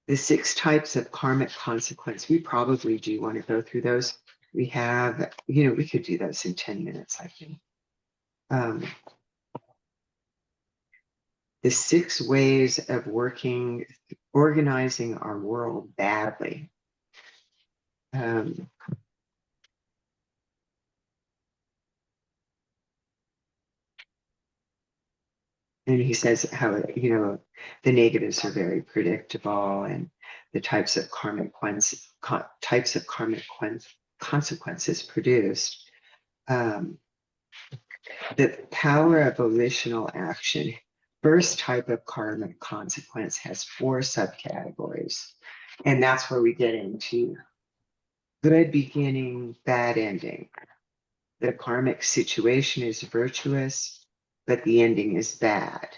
The 6 types of karmic consequence, we probably do want to go through those. We have, you know, we could do those in 10 minutes, I think. The 6 ways of organizing our world badly. And he says how, you know, the negatives are very predictable and the types of karmic consequences produced. The power of volitional action. First type of karmic consequence has 4 subcategories. And that's where we get into good beginning, bad ending. The karmic situation is virtuous, but the ending is bad.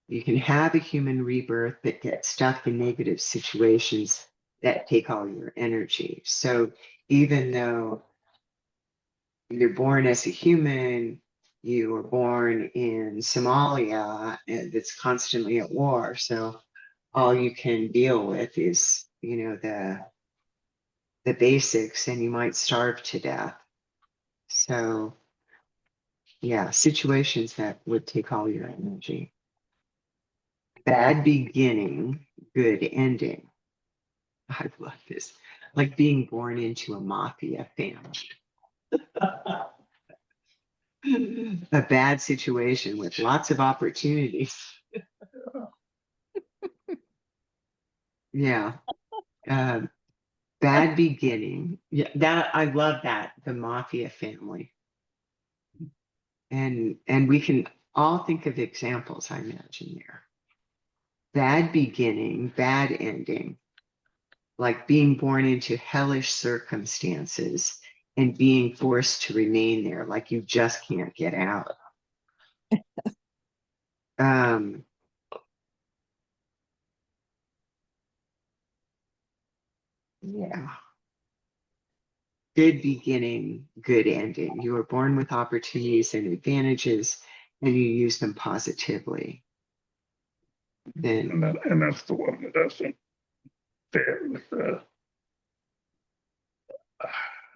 You can have a human rebirth but get stuck in negative situations that take all your energy. So even though you're born as a human, you were born in Somalia and it's constantly at war. So all you can deal with is, you know, the basics, and you might starve to death. So yeah, situations that would take all your energy. Bad beginning, good ending. I love this. Like being born into a mafia family. A bad situation with lots of opportunities. Yeah. Bad beginning. Yeah, that I love that. The mafia family. And we can all think of examples, I imagine there. Bad beginning, bad ending. Like being born into hellish circumstances and being forced to remain there, like you just can't get out. Yeah. Good beginning, good ending. You were born with opportunities and advantages, and you use them positively. Then, And that's the one that doesn't fit with the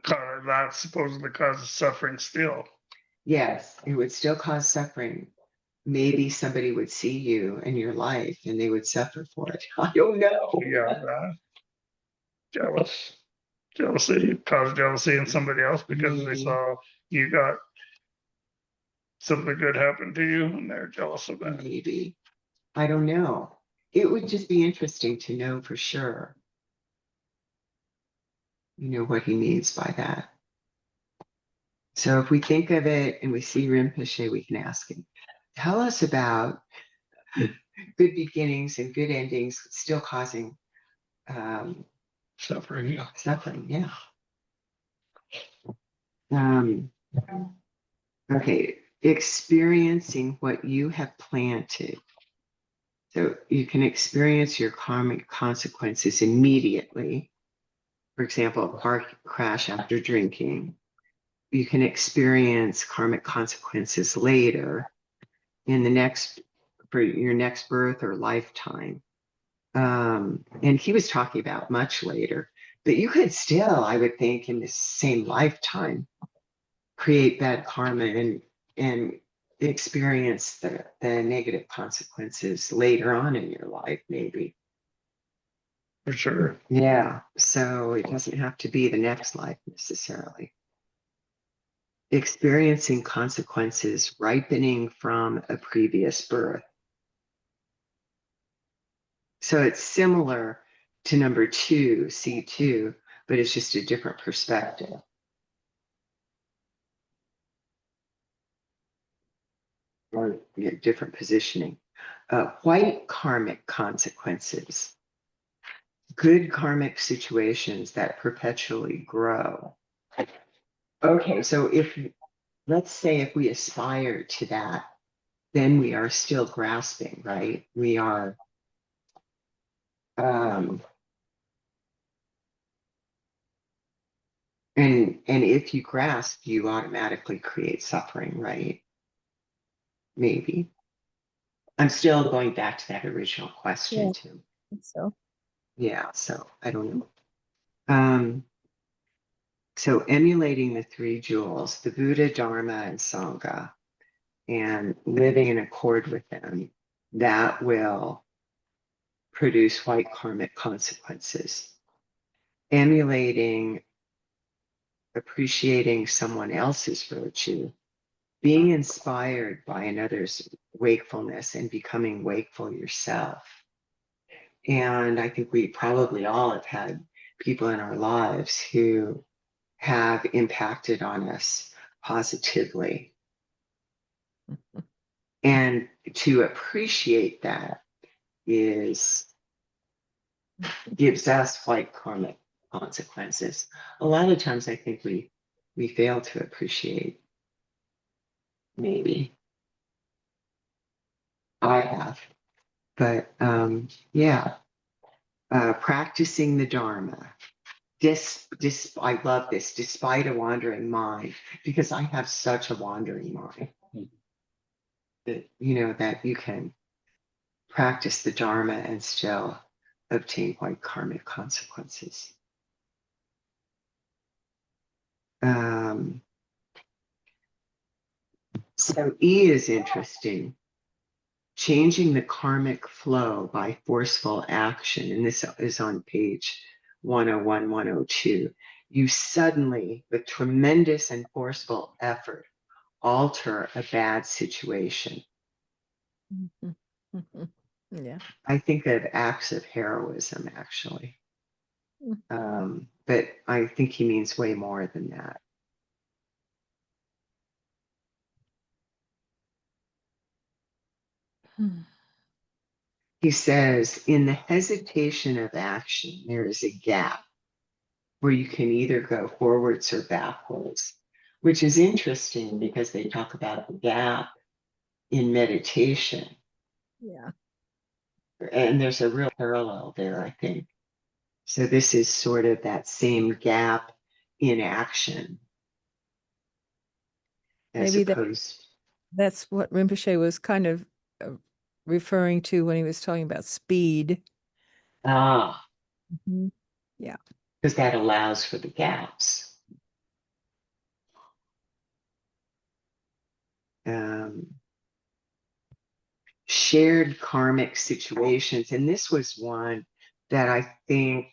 that supposedly causes suffering still. Yes, it would still cause suffering. Maybe somebody would see you in your life and they would suffer for it. I don't know. Yeah, jealous, jealousy, cause jealousy in somebody else because they Maybe. saw you got something good happen to you and they're jealous of that. Maybe. I don't know. It would just be interesting to know for sure. You know what he means by that. So if we think of it and we see Rinpoche, we can ask him, tell us about good beginnings and good endings still causing Suffering, yeah. suffering. Yeah. Okay. Experiencing what you have planted. So you can experience your karmic consequences immediately. For example, a car crash after drinking. You can experience karmic consequences later in the next, for your next birth or lifetime. And he was talking about much later, but you could still, I would think, in the same lifetime, create bad karma and experience the negative consequences later on in your life, maybe. For sure. Yeah. So it doesn't have to be the next life necessarily. Experiencing consequences ripening from a previous birth. So it's similar to number 2, C2, but it's just a different perspective. Or different positioning. White karmic consequences. Good karmic situations that perpetually grow. Okay, so let's say if we aspire to that, then we are still grasping, right? We are and if you grasp, you automatically create suffering, right? Maybe. I'm still going back to that original question Yeah. too. So, Yeah, so I don't know. So emulating the 3 jewels, the Buddha, Dharma, and Sangha, and living in accord with them, that will produce white karmic consequences. Emulating, appreciating someone else's virtue, being inspired by another's wakefulness and becoming wakeful yourself. And I think we probably all have had people in our lives who have impacted on us positively. And to appreciate that gives us white karmic consequences. A lot of times I think we fail to appreciate. Maybe I have, but yeah, practicing the Dharma. I love this, despite a wandering mind, because I have such a wandering mind that, that you can practice the Dharma and still obtain white karmic consequences. So E is interesting. Changing the karmic flow by forceful action. And this is on page 101, 102. You suddenly, with tremendous and forceful effort, alter a bad situation. yeah. I think of acts of heroism, actually. But I think he means way more than that. He says, in the hesitation of action, there is a gap where you can either go forwards or backwards, which is interesting because they talk about the gap in meditation. Yeah. And there's a real parallel there, I think. So this is sort of that same gap in action as Maybe opposed. that's what Rinpoche was kind of referring to when he was talking about speed. Mhm. Yeah. Because that allows for the gaps. shared karmic situations. And this was one that I think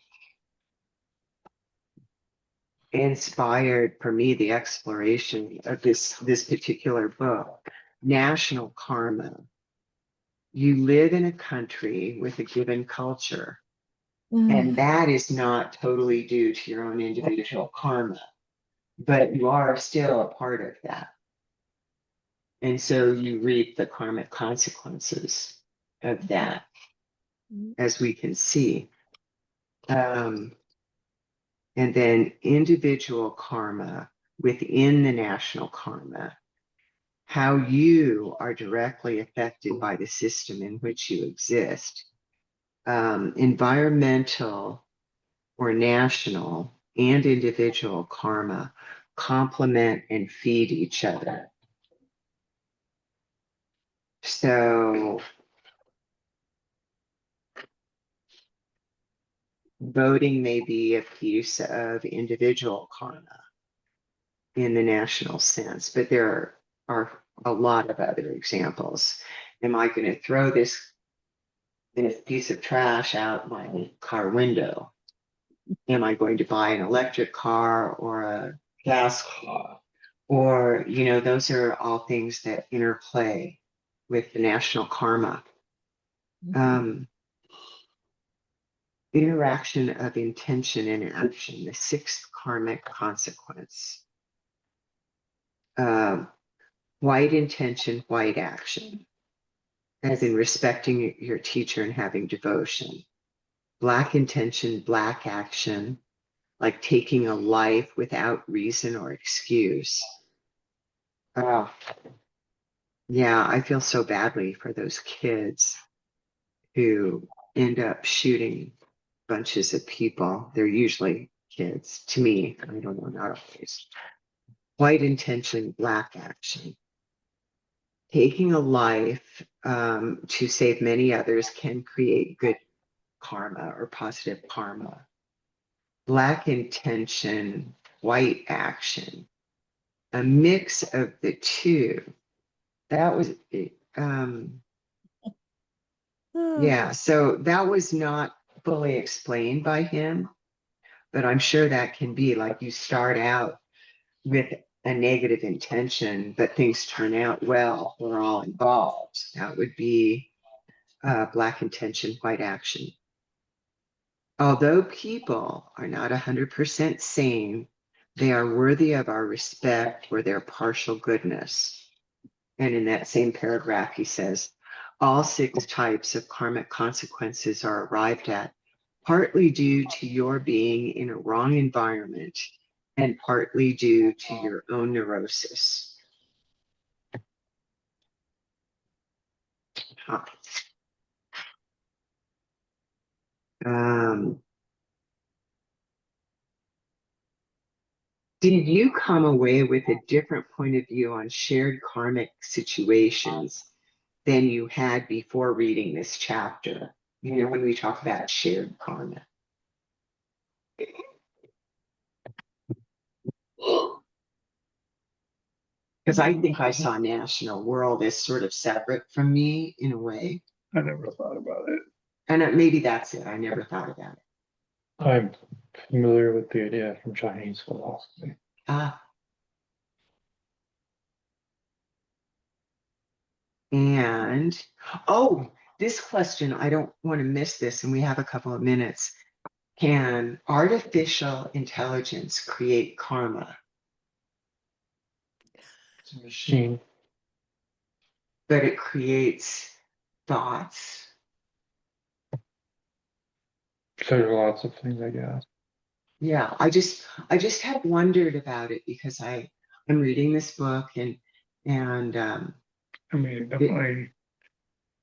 inspired for me the exploration of this particular book, National Karma. You live in a country with a given culture, and that is not totally due to your own individual karma, but you are still a part of that. And so you reap the karmic consequences of that, as we can see. And then individual karma within the national karma, how you are directly affected by the system in which you exist. Environmental or national and individual karma complement and feed each other. So voting may be a piece of individual karma in the national sense, but there are a lot of other examples. Am I going to throw this piece of trash out my car window? Am I going to buy an electric car or a gas car? Or, those are all things that interplay with the national karma. Interaction of intention and action, the sixth karmic consequence. White intention, white action, as in respecting your teacher and having devotion. Black intention, black action, like taking a life without reason or excuse. Oh, yeah, I feel so badly for those kids who end up shooting bunches of people. They're usually kids to me. I don't know, not always. White intention, black action. Taking a life to save many others can create good karma or positive karma. Black intention, white action. A mix of the two. That was yeah, so that was not fully explained by him, but I'm sure that can be like you start out with a negative intention, but things turn out well, we're all involved. That would be black intention, white action. Although people are not 100% sane, they are worthy of our respect for their partial goodness. And in that same paragraph, he says, all six types of karmic consequences are arrived at partly due to your being in a wrong environment and partly due to your own neurosis. Did you come away with a different point of view on shared karmic situations than you had before reading this chapter? When we talk about shared karma. Because I think I saw national world as sort of separate from me in a way. I never thought about it. And maybe that's it. I never thought about it. I'm familiar with the idea from Chinese philosophy. And, this question, I don't want to miss this, and we have a couple of minutes. Can artificial intelligence create karma? It's a machine. But it creates thoughts. So there are lots of things, I guess. Yeah, I just have wondered about it because I'm reading this book and I mean, it definitely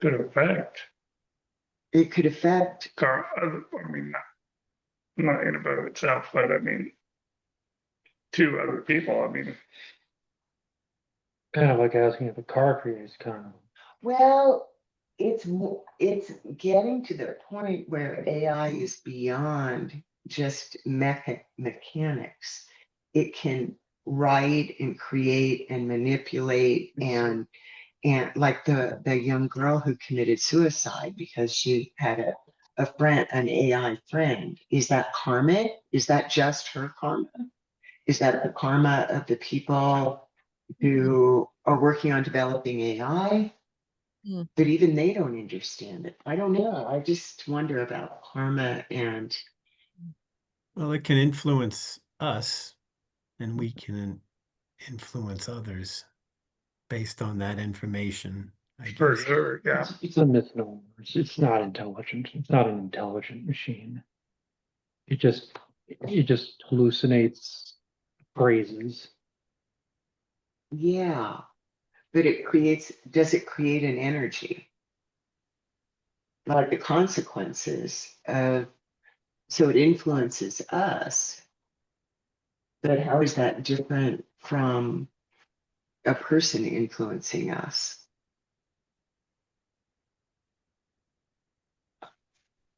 could affect it could affect. I mean, not in and of itself, but I mean, to other people. I mean, Kind of like asking if a car creates karma. Well, it's getting to the point where AI is beyond just mechanics. It can write and create and manipulate and like the young girl who committed suicide because she had a friend, an AI friend. Is that karmic? Is that just her karma? Is that the karma of the people who are working on developing AI? Hmm. But even they don't understand it. I don't know. I just wonder about karma and Well, it can influence us and we can influence others based on that information, I For guess. sure, yeah. It's a misnomer. It's not intelligent. It's not an intelligent machine. It just hallucinates phrases. yeah, but does it create an energy? Like the consequences of, so it influences us, but how is that different from a person influencing us?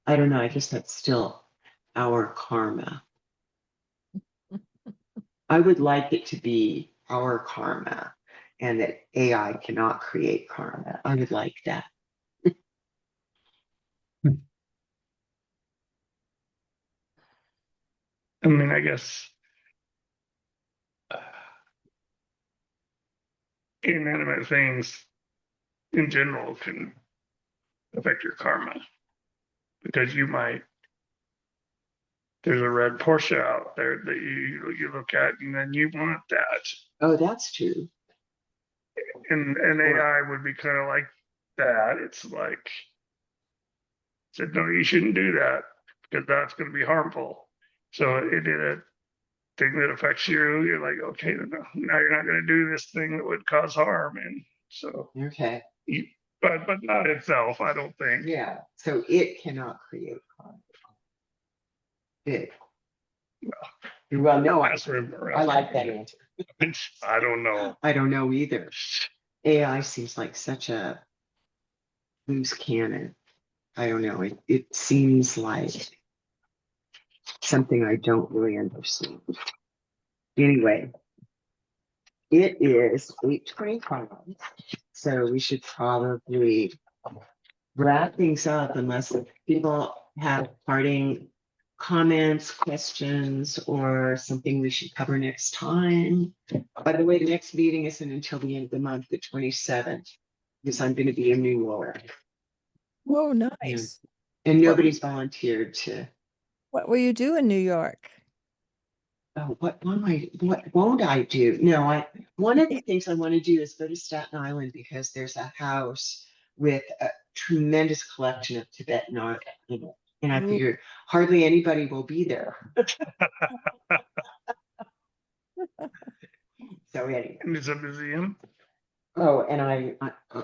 I don't know. I guess that's still our karma. I would like it to be our karma and that AI cannot create karma. I would like that. I mean, I guess inanimate things in general can affect your karma because you might, there's a red Porsche out there that you look at and then you want that. Oh, that's true. And AI would be kind of like that. It's like, said, no, you shouldn't do that because that's going to be harmful. So it did a thing that affects you. You're like, okay, no, now you're not going to do this thing that would cause harm. And so, Okay. but not itself, I don't think. Yeah. So it cannot create karma. It. Well, no, I like that answer. I don't know. I don't know either. AI seems like such a loose cannon. I don't know. It seems like something I don't really understand. Anyway, it is 8:25, so we should probably wrap things up unless people have parting comments, questions, or something we should cover next time. By the way, the next meeting isn't until the end of the month, the 27th, because I'm going to be in New York. Oh, nice. And nobody's volunteered to. What will you do in New York? Oh, what won't I do? No, one of the things I want to do is go to Staten Island because there's a house with a tremendous collection of Tibetan art in it. And I Ooh. figure hardly anybody will be there. So anyway. And it's a museum. Oh, and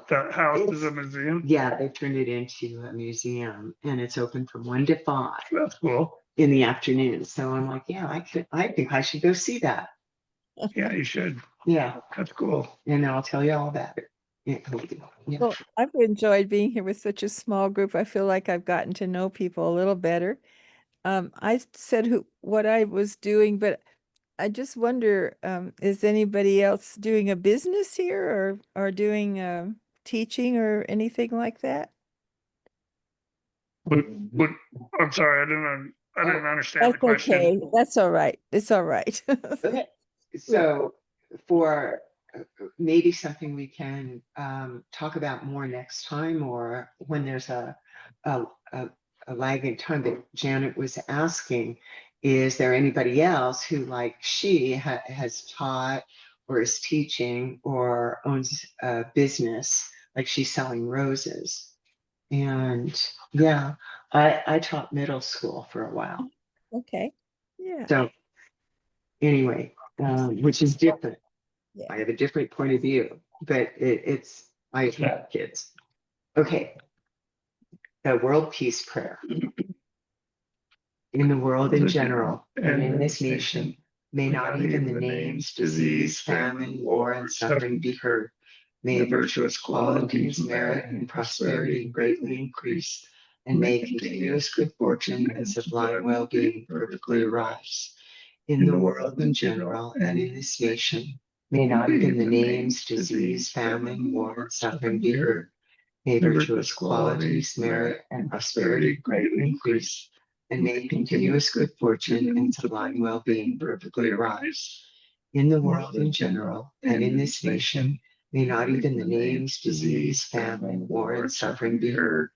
That house is a museum. yeah, they turned it into a museum and it's open from 1 to 5 That's cool. in the afternoon. So I'm like, yeah, I think I should go see that. Yeah, you should. Yeah. That's cool. And I'll tell you all about it. Yeah. Well, I've enjoyed being here with such a small group. I feel like I've gotten to know people a little better. I said what I was doing, but I just wonder, is anybody else doing a business here or doing teaching or anything like that? What, I'm sorry, I didn't understand the That's question. okay. That's all right. It's all right. Okay. So for maybe something we can talk about more next time or when there's a lag in time that Janet was asking, is there anybody else who like she has taught or is teaching or owns a business, like she's selling roses? And yeah, I taught middle school for a while. Okay. Yeah. So anyway, which is different. Yeah. I have a different point of view, but I have kids. Okay. The world peace prayer. In the world in general, and in this nation, may not even the names, disease, famine, war, and suffering be heard. May virtuous qualities, merit, and prosperity greatly increase, and may continuous good fortune and sublime well-being perfectly arise. in the world in general, and in this nation. May not even the names, disease, famine, war, and suffering be heard. May virtuous qualities, merit, and prosperity greatly increase, and may continuous good fortune and sublime well-being perfectly arise. In the world in general, and in this nation, may not even the names, disease, famine, war, and suffering be heard.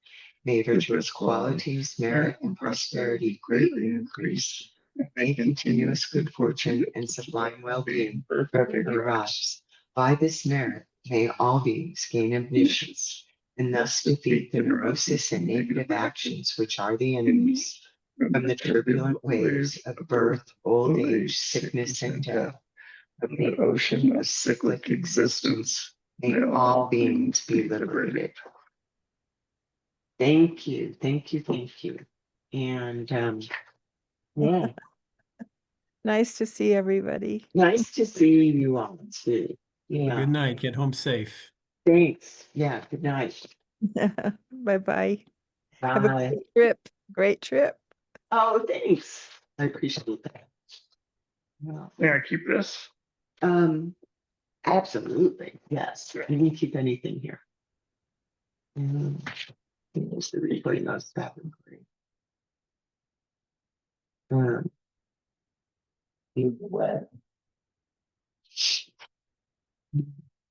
May virtuous qualities, merit, and prosperity greatly increase, and may continuous good fortune and sublime well-being perfectly arise. By this merit, may all beings gain omniscience, and thus defeat the neurosis and negative actions which are the enemies from the turbulent waves of birth, old age, sickness, and death, of the ocean of cyclic existence. May all beings be liberated. Thank you, thank you, thank you. And yeah, Nice to see everybody. nice to see you all too. Yeah, Good night. Get home safe. thanks. Yeah, good night. Bye-bye. Have a Bye. great trip. Great trip. Oh, thanks. I appreciate that. Yeah. May I keep this? Absolutely, yes. You can keep anything here. There's the replay notes that great. What?